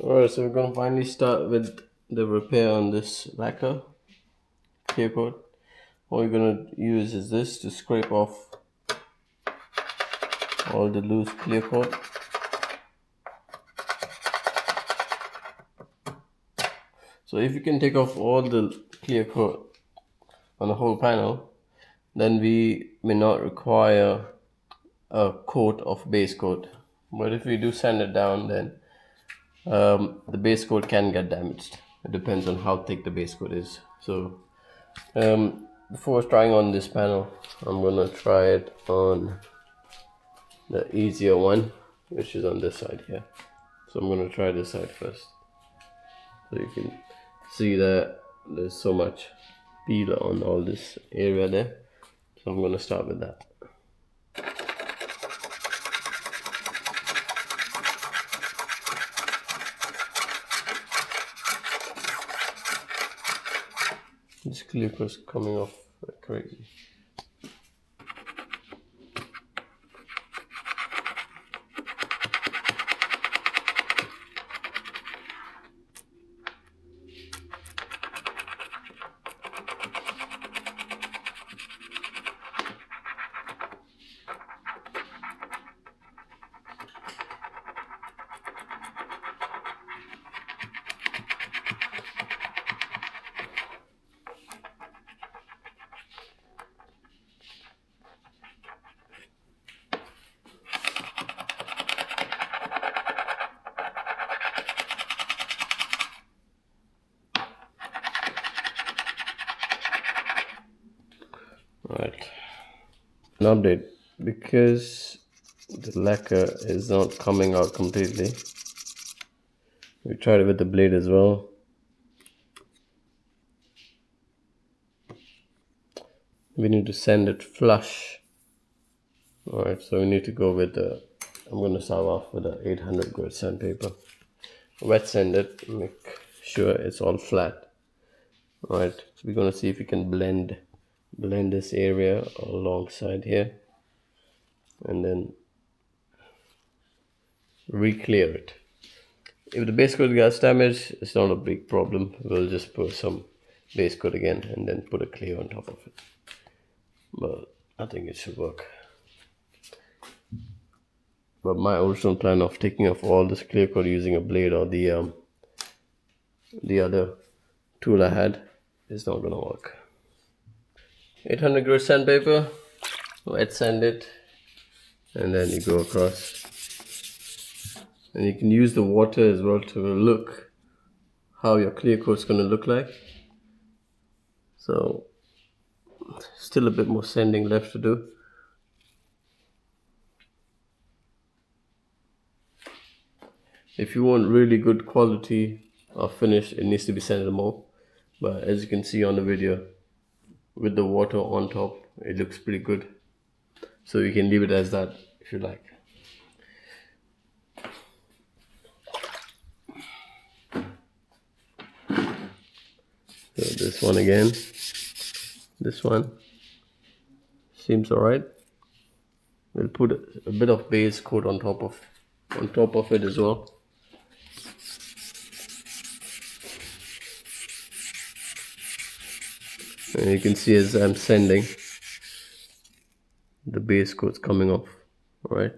Alright, so we're gonna finally start with the repair on this lacquer clear coat. What we're gonna use is this to scrape off all the loose clear coat. So if you can take off all the clear coat on the whole panel, then we may not require a coat of base coat. But if we do sand it down, then the base coat can get damaged. It depends on how thick the base coat is. So before trying on this panel, I'm gonna try it on the easier one, which is on this side here. So I'm gonna try this side first, so you can see that there's so much peel on all this area there. So I'm gonna start with that. This clip is coming off like crazy. Right. An update, because the lacquer is not coming out completely. We tried it with the blade as well. We need to sand it flush. Alright, so we need to go with the, I'm going to start off with the 800 grit sandpaper. Wet sand it, make sure it's all flat. Alright, so we're going to see if we can blend this area alongside here, and then re-clear it. If the base coat gets damaged, it's not a big problem. We'll just put some base coat again and then put a clear on top of it. But I think it should work. But my original plan of taking off all this clear coat using a blade or the other tool I had is not gonna work. 800 grit sandpaper, wet sand it, and then you go across. And you can use the water as well to look how your clear coat's gonna look like. So still a bit more sanding left to do. If you want really good quality of finish, it needs to be sanded more. But as you can see on the video, with the water on top, it looks pretty good. So you can leave it as that if you like. So this one again. This one seems alright. We'll put a bit of base coat on top of it as well. And you can see as I'm sanding, the base coat's coming off. Alright.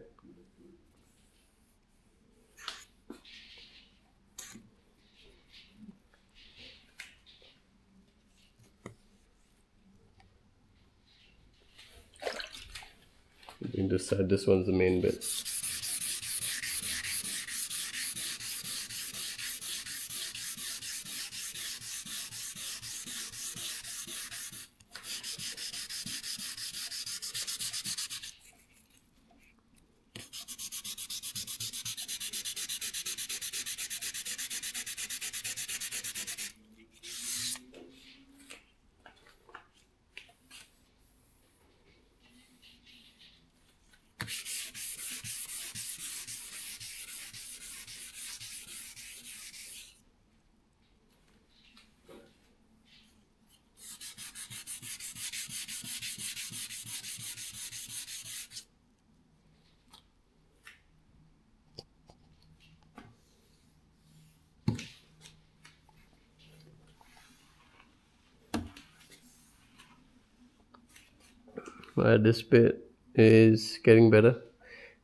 You can decide this one's the main bit. This bit is getting better.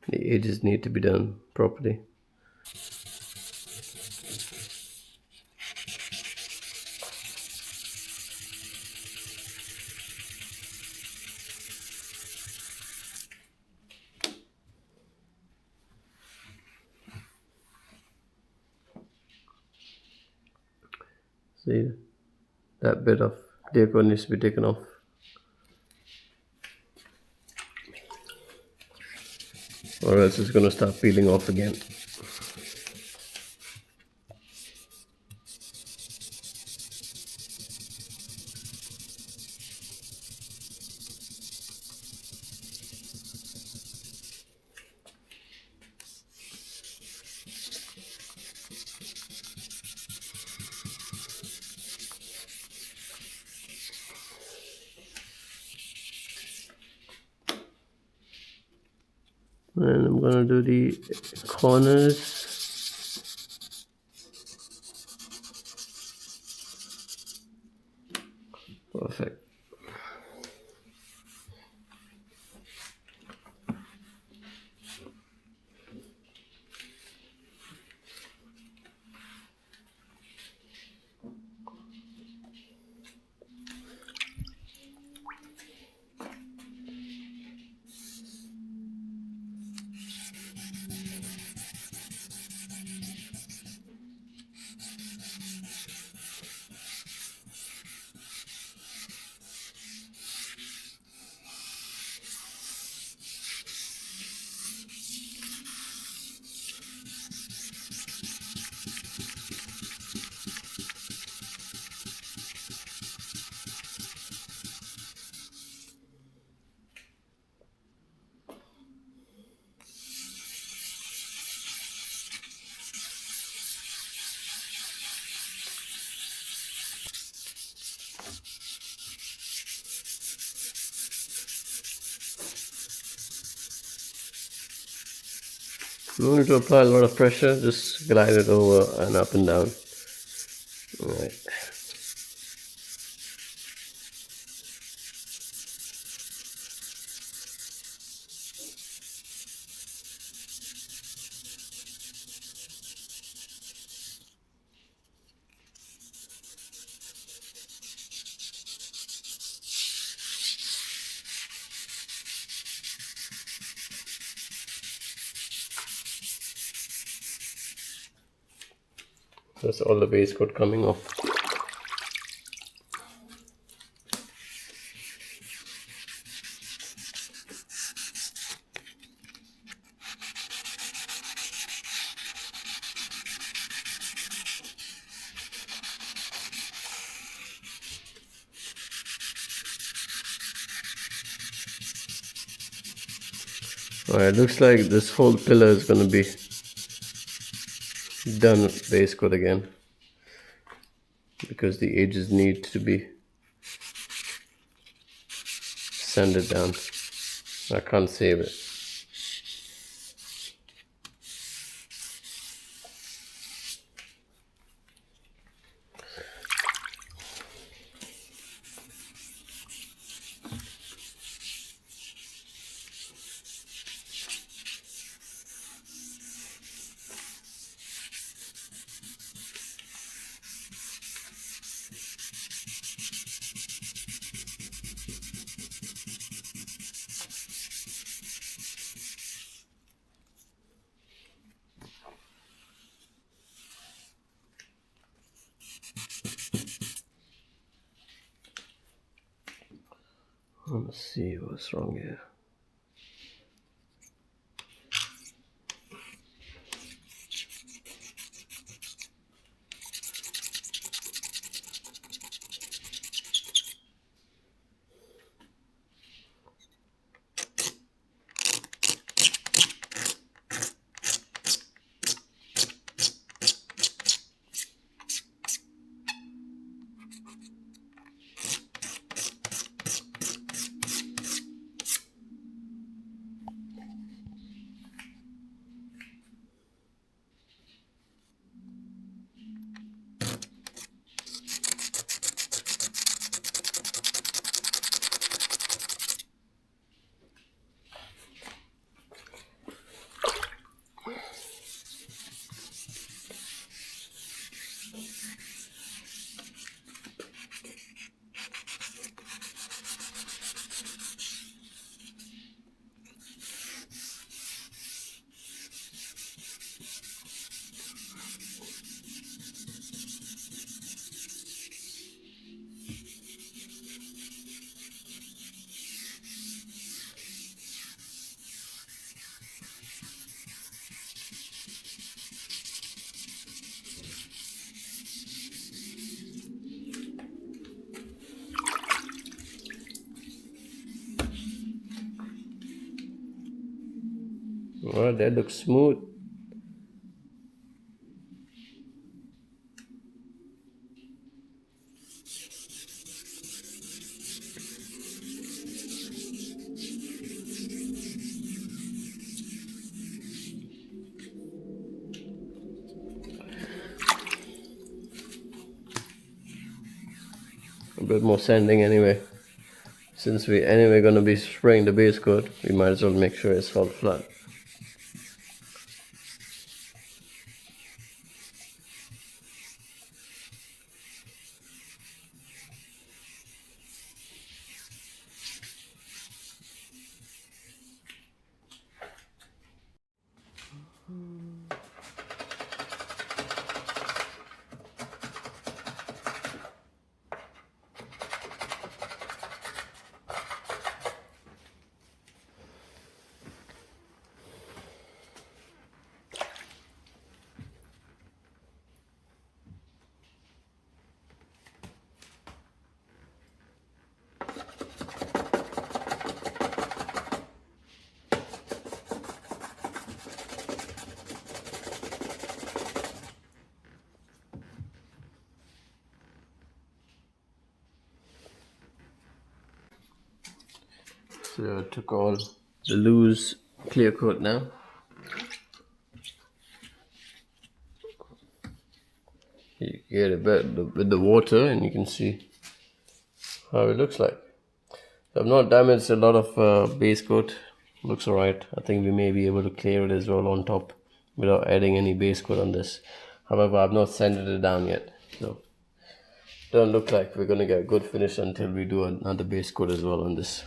The edges need to be done properly. See, that bit of clear coat needs to be taken off, or else it's going to start peeling off again. And I'm going to do the corners. Perfect. No need to apply a lot of pressure, just glide it over and up and down. Alright. That's all the base coat coming off. Alright, looks like this whole pillar is going to be done with base coat again, because the edges need to be sanded down. I can't save it. Let's see what's wrong here. Alright, that looks smooth. A bit more sanding anyway. Since we anyway gonna be spraying the base coat, we might as well make sure it's all flat. So I took all the loose clear coat now. You get it back with the water and you can see how it looks like. So I've not damaged a lot of base coat. Looks alright. I think we may be able to clear it as well on top without adding any base coat on this. However, I've not sanded it down yet. So don't look like we're gonna get a good finish until we do another base coat as well on this.